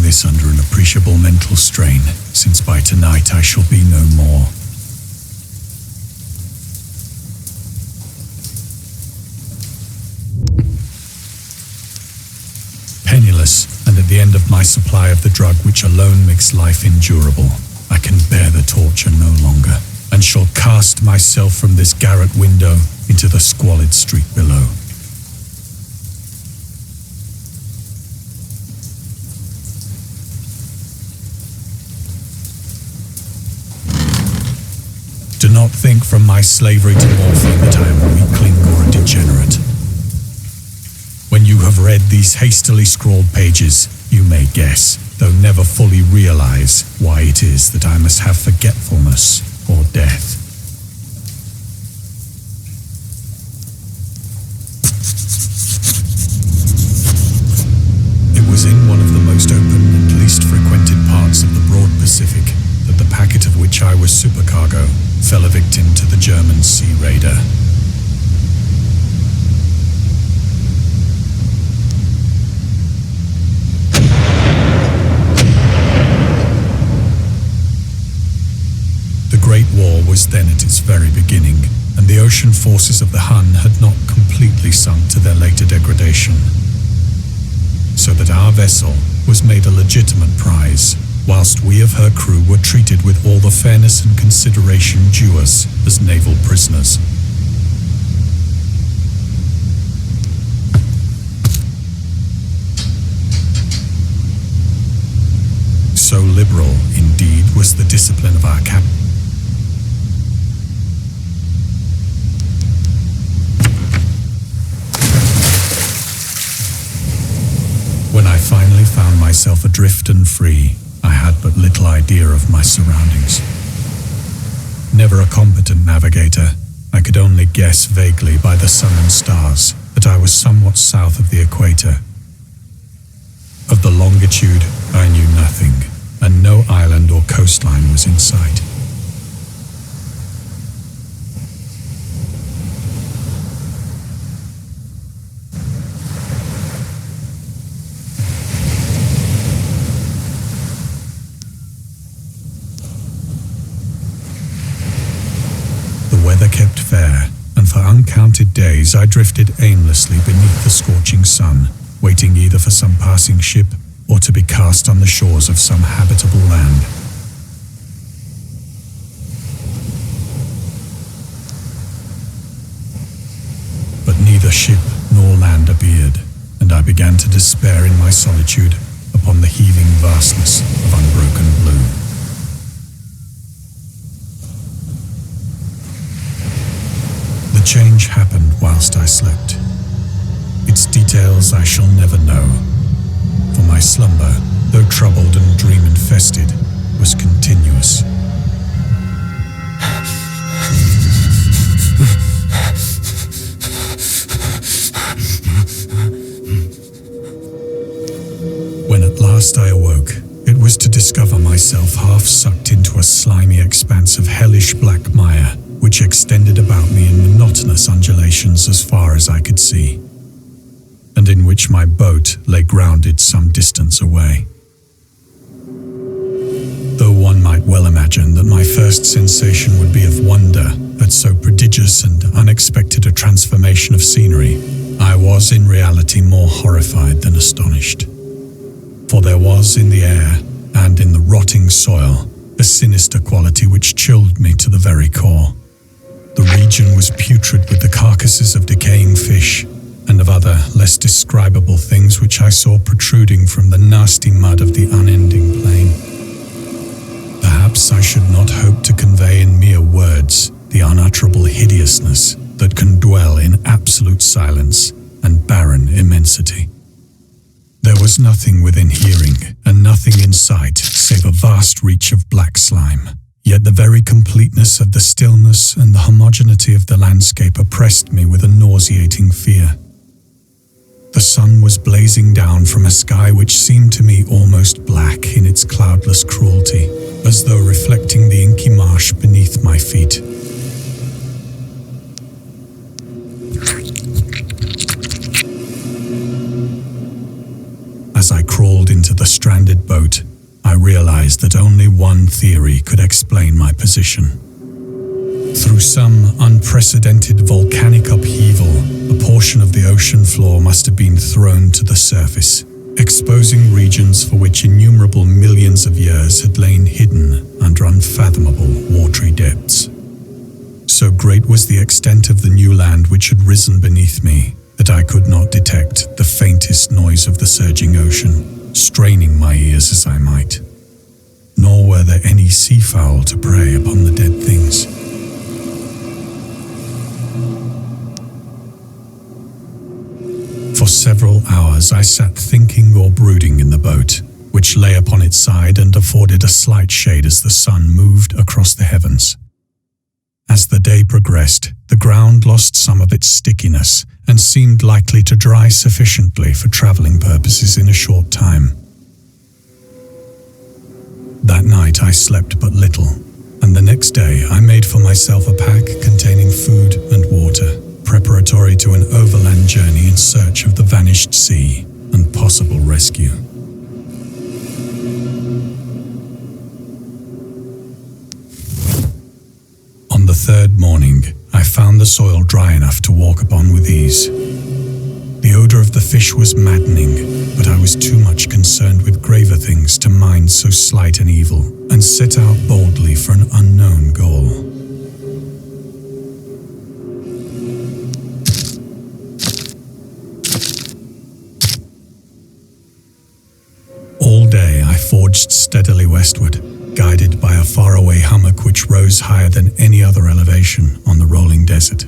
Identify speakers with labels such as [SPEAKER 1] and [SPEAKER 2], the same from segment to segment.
[SPEAKER 1] this under an appreciable mental strain, since by tonight I shall be no more. Penniless, and at the end of my supply of the drug which alone makes life endurable, I can bear the torture no longer, and shall cast myself from this garret window into the squalid street below. Do not think from my slavery to morphine that I am a weakling or a degenerate. When you have read these hastily scrawled pages, you may guess, though never fully realize, why it is that I must have forgetfulness or death. It was in one of the most open and least frequented parts of the broad Pacific that the packet of which I was supercargo fell a victim to the German sea raider. The Great War was then at its very beginning, and the ocean forces of the Hun had not completely sunk to their later degradation, so that our vessel was made a legitimate prize, whilst we of her crew were treated with all the fairness and consideration due us as naval prisoners. So liberal, indeed, was the discipline of our captain. When I finally found myself adrift and free, I had but little idea of my surroundings. Never a competent navigator, I could only guess vaguely by the sun and stars that I was somewhat south of the equator. Of the longitude, I knew nothing, and no island or coastline was in sight. The weather kept fair, and for uncounted days I drifted aimlessly beneath the scorching sun, waiting either for some passing ship or to be cast on the shores of some habitable land. But neither ship nor land appeared, and I began to despair in my solitude upon the heaving vastness of unbroken blue. The change happened whilst I slept. Its details I shall never know, for my slumber, though troubled and dream-infested, was continuous. When at last I awoke, it was to discover myself half sucked into a slimy expanse of hellish black mire, which extended about me in monotonous undulations as far as I could see, and in which my boat lay grounded some distance away. Though one might well imagine that my first sensation would be of wonder at so prodigious and unexpected a transformation of scenery, I was in reality more horrified than astonished. For there was in the air and in the rotting soil a sinister quality which chilled me to the very core. The region was putrid with the carcasses of decaying fish and of other less describable things which I saw protruding from the nasty mud of the unending plain. Perhaps I should not hope to convey in mere words the unutterable hideousness that can dwell in absolute silence and barren immensity. There was nothing within hearing and nothing in sight save a vast reach of black slime. Yet the very completeness of the stillness and the homogeneity of the landscape oppressed me with a nauseating fear. The sun was blazing down from a sky which seemed to me almost black in its cloudless cruelty, as though reflecting the inky marsh beneath my feet. As As I crawled into the stranded boat, I realized that only one theory could explain my position. Through some unprecedented volcanic upheaval, a portion of the ocean floor must have been thrown to the surface, exposing regions for which innumerable millions of years had lain hidden under unfathomable watery depths. So great was the extent of the new land which had risen beneath me that I could not detect the faintest noise of the surging ocean, straining my ears as I might. Nor were there any seafowl to prey upon the dead things. For several hours I sat thinking or brooding in the boat, which lay upon its side and afforded a slight shade as the sun moved across the heavens. As the day progressed, the ground lost some of its stickiness and seemed likely to dry sufficiently for traveling purposes in a short time. That night I slept but little, and the next day I made for myself a pack containing food and water, preparatory to an overland journey in search of the vanished sea and possible rescue. On the third morning, I found the soil dry enough to walk upon with ease. The odor of the fish was maddening, but I was too much concerned with graver things to mind so slight an evil, and set out boldly for an unknown goal. All day I forged steadily westward, guided by a faraway hummock which rose higher than any other elevation on the rolling desert.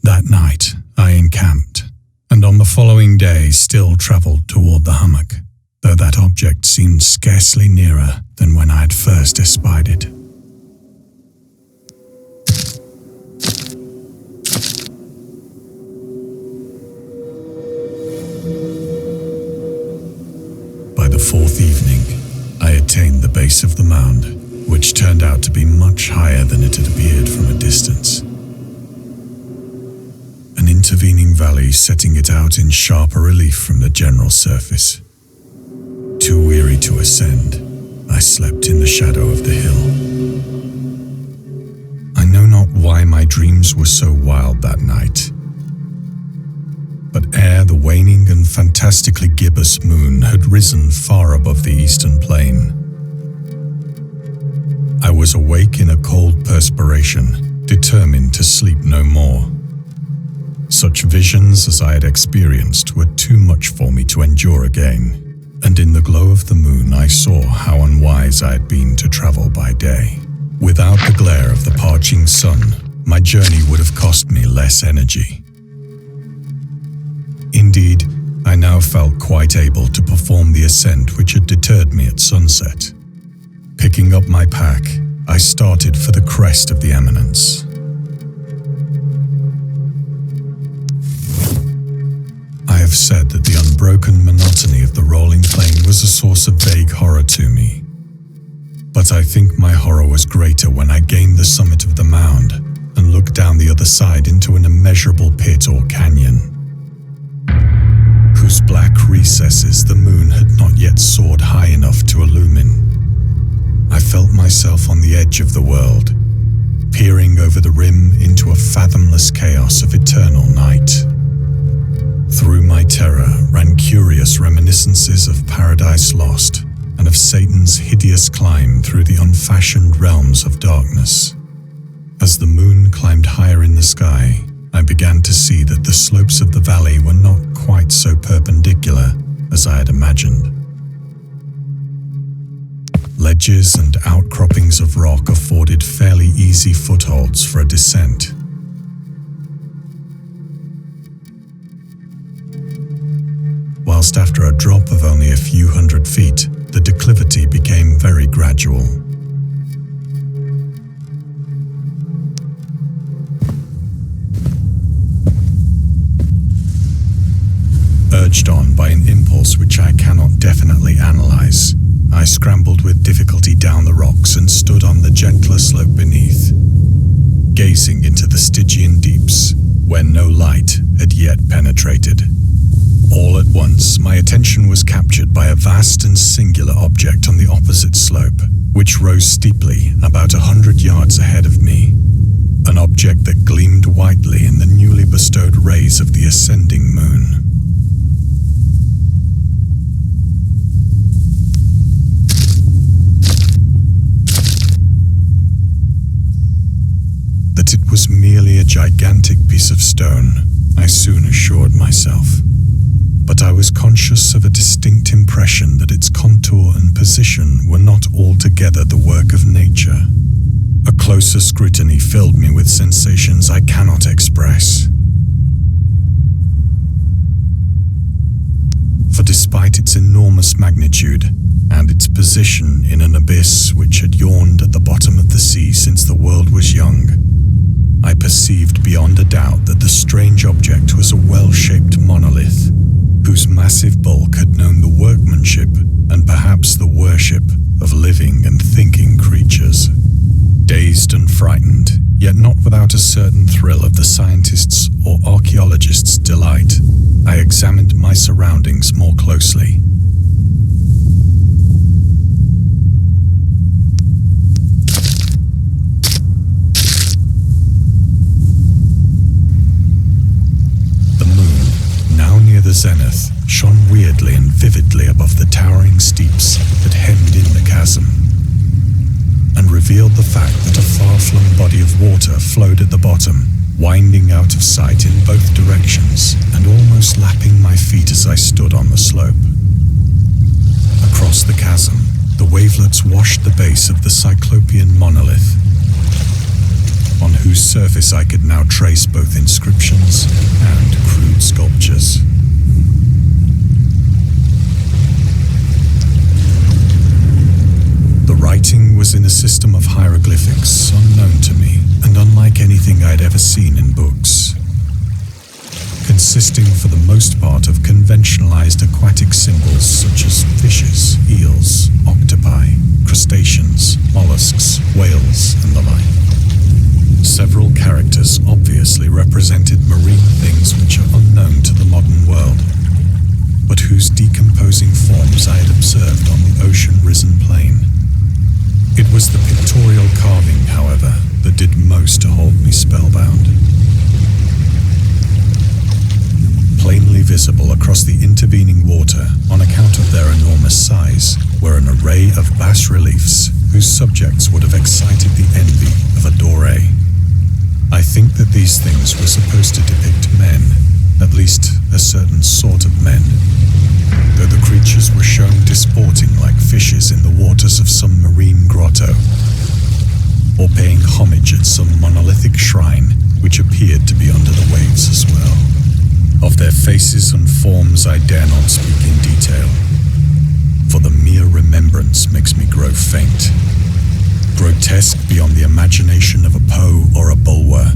[SPEAKER 1] That night I encamped, and on the following day still travelled toward the hummock, though that object seemed scarcely nearer than when I had first espied it. By the fourth evening, I attained the base of the mound, which turned out to be much higher than it had appeared from a distance. An intervening valley setting it out in sharper relief from the general surface. Too weary to ascend, I slept in the shadow of the hill. I know not why my dreams were so wild that night, but ere the waning and fantastically gibbous moon had risen far above the eastern plain, I was awake in a cold perspiration, determined to sleep no more. Such visions as I had experienced were too much for me to endure again, and in the glow of the moon I saw how unwise I had been to travel by day. Without the glare of the parching sun, my journey would have cost me less energy. Indeed, I now felt quite able to perform the ascent which had deterred me at sunset. Picking up my pack, I started for the crest of the eminence. I have said that the unbroken monotony of the rolling plain was a source of vague horror to me. But I think my horror was greater when I gained the summit of the mound and looked down the other side into an immeasurable pit or canyon, whose black recesses the moon had not yet soared high enough to illumine. I felt myself on the edge of the world, peering over the rim into a fathomless chaos of eternal night. Through my terror ran curious reminiscences of Paradise Lost and of Satan's hideous climb through the unfashioned realms of darkness. As the moon climbed higher in the sky, I began to see that the slopes of the valley were not quite so perpendicular as I had imagined. Ledges and outcroppings of rock afforded fairly easy footholds for a descent. Whilst after a drop of only a few hundred feet, the declivity became very gradual. Urged on by an impulse which I cannot definitely analyze, I scrambled with difficulty down the rocks and stood on the gentler slope beneath, gazing into the Stygian deeps where no light had yet penetrated. All at once, my attention was captured by a vast and singular object on the opposite slope, which rose steeply about 100 yards ahead of me. An object that gleamed whitely in the newly bestowed rays of the ascending moon. That it was merely a gigantic piece of stone, I soon assured myself. But I was conscious of a distinct impression that its contour and position were not altogether the work of nature. A closer scrutiny filled me with sensations I cannot express. For despite its enormous magnitude and its position in an abyss which had yawned at the bottom of the sea since the world was young, I perceived beyond a doubt that the strange object was a well-shaped monolith, whose massive bulk had known the workmanship and perhaps the worship of living and thinking creatures. Dazed and frightened, yet not without a certain thrill of the scientist's or archaeologist's delight, I examined my surroundings more closely. The zenith shone weirdly and vividly above the towering steeps that hemmed in the chasm, and revealed the fact that a far-flung body of water flowed at the bottom, winding out of sight in both directions and almost lapping my feet as I stood on the slope. Across the chasm, the wavelets washed the base of the Cyclopean monolith, on whose surface I could now trace both inscriptions and crude sculptures. The writing was in a system of hieroglyphics unknown to me and unlike anything I'd ever seen in books, consisting for the most part of conventionalized aquatic symbols such as fishes, eels, octopi, crustaceans, mollusks, whales, and the like. Several characters obviously represented marine things which are unknown to the modern world, but whose decomposing forms I had observed on the ocean-risen plain. It was the pictorial carving, however, that did most to hold me spellbound. Plainly visible across the intervening water, on account of their enormous size, were an array of bas-reliefs whose subjects would have excited the envy of a doré. I think that these things were supposed to depict men, at least a certain sort of men, though the creatures were shown disporting like fishes in the waters of some marine grotto, or paying homage at some monolithic shrine which appeared to be under the waves as well. Of their faces and forms I dare not speak in detail, for the mere remembrance makes me grow faint. Grotesque beyond the imagination of a Poe or a Bulwer.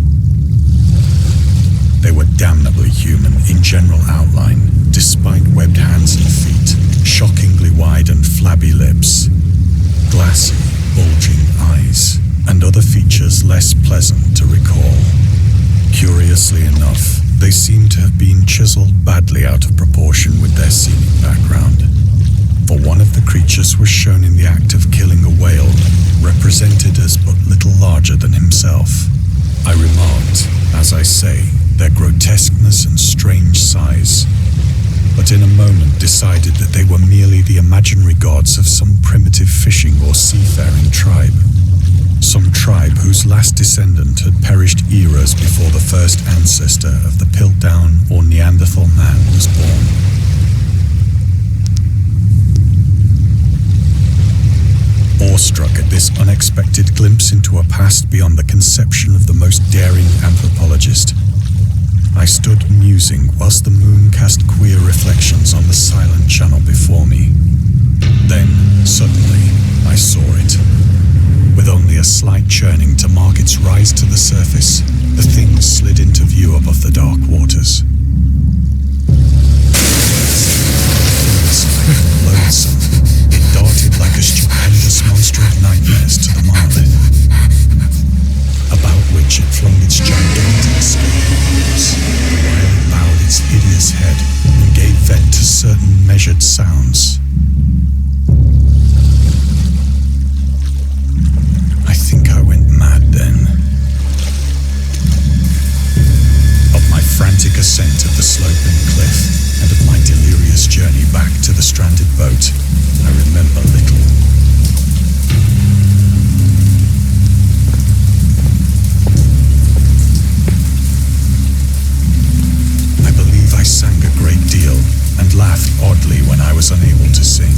[SPEAKER 1] They were damnably human in general outline, despite webbed hands and feet, shockingly wide and flabby lips, glassy, bulging eyes, and other features less pleasant to recall. Curiously enough, they seemed to have been chiseled badly out of proportion with their seeming background, for one of the creatures was shown in the act of killing a whale, represented as but little larger than himself. I remarked, as I say, their grotesqueness and strange size, but in a moment decided that they were merely the imaginary gods of some primitive fishing or seafaring tribe. Some tribe whose last descendant had perished eras before the first ancestor of the Piltdown or Neanderthal man was born. Awestruck at this unexpected glimpse into a past beyond the conception of the most daring anthropologist, I stood musing whilst the moon cast queer reflections on the silent channel before me. Then, suddenly, I saw it. With only a slight churning to mark its rise to the surface, the thing slid into view above the dark waters. ascent of the sloping cliff and of my delirious journey back to the stranded boat, I remember little. I believe I sang a great deal and laughed oddly when I was unable to sing.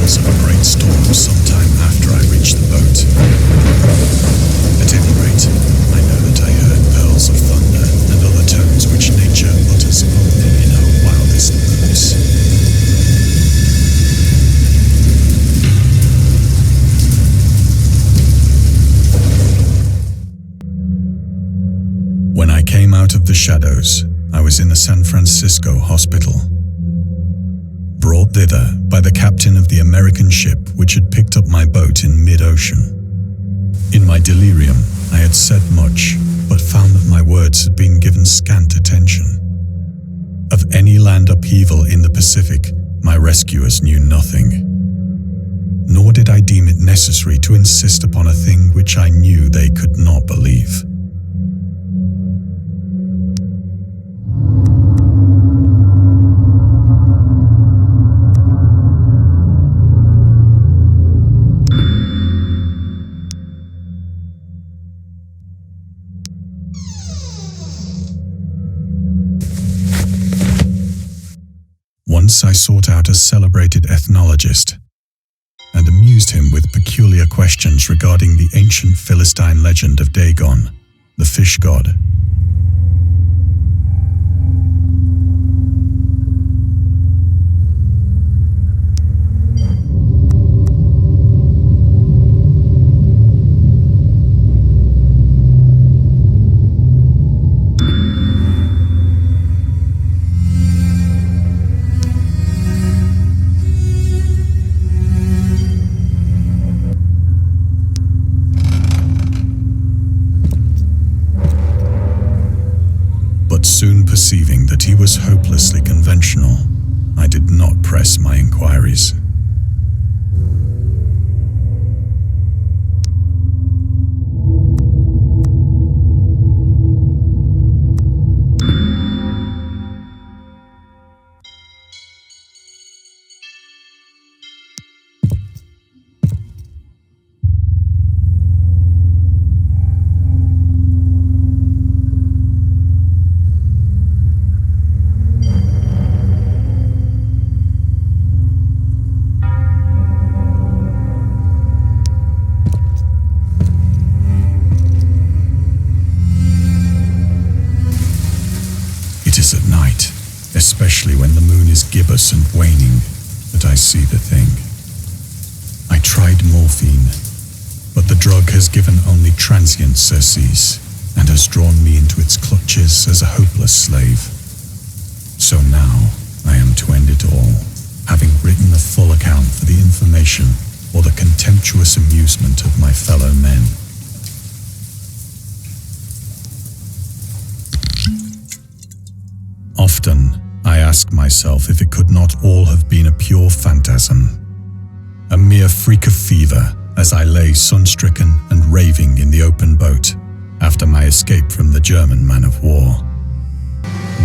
[SPEAKER 1] Of a great storm sometime after I reached the boat. At any rate, I know that I heard pearls of thunder and other tones which nature utters only in her wildest moods. When I came out of the shadows, I was in a San Francisco hospital. Brought thither by the captain of the American ship which had picked up my boat in mid-ocean. In my delirium, I had said much, but found that my words had been given scant attention. Of any land upheaval in the Pacific, my rescuers knew nothing. Nor did I deem it necessary to insist upon a thing which I knew they could not believe. Once I sought out a celebrated ethnologist and amused him with peculiar questions regarding the ancient Philistine legend of Dagon, the fish god. Soon perceiving that he was hopelessly conventional, I did not press my inquiries. Especially when the moon is gibbous and waning, that I see the thing. I tried morphine, but the drug has given only transient surcease and has drawn me into its clutches as a hopeless slave. So now I am to end it all, having written a full account for the information or the contemptuous amusement of my fellow men. Often, I ask myself if it could not all have been a pure phantasm, a mere freak of fever as I lay sun-stricken and raving in the open boat after my escape from the German man-of-war.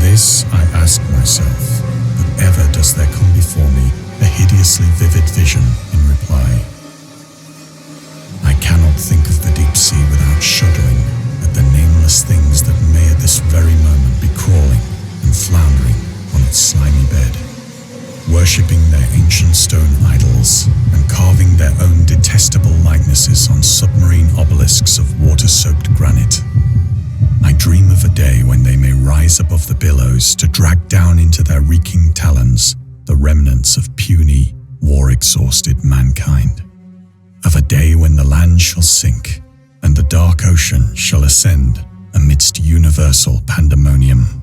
[SPEAKER 1] This I ask myself, but ever does there come before me a hideously vivid vision in reply. I cannot think of the deep sea without shuddering at the nameless things that may at this very moment be crawling and floundering on its slimy bed, worshipping their ancient stone idols and carving their own detestable likenesses on submarine obelisks of water-soaked granite. I dream of a day when they may rise above the billows to drag down into their reeking talons the remnants of puny, war-exhausted mankind. Of a day when the land shall sink and the dark ocean shall ascend amidst universal pandemonium.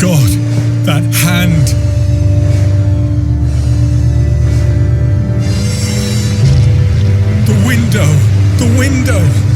[SPEAKER 1] God, that hand! The window! The window!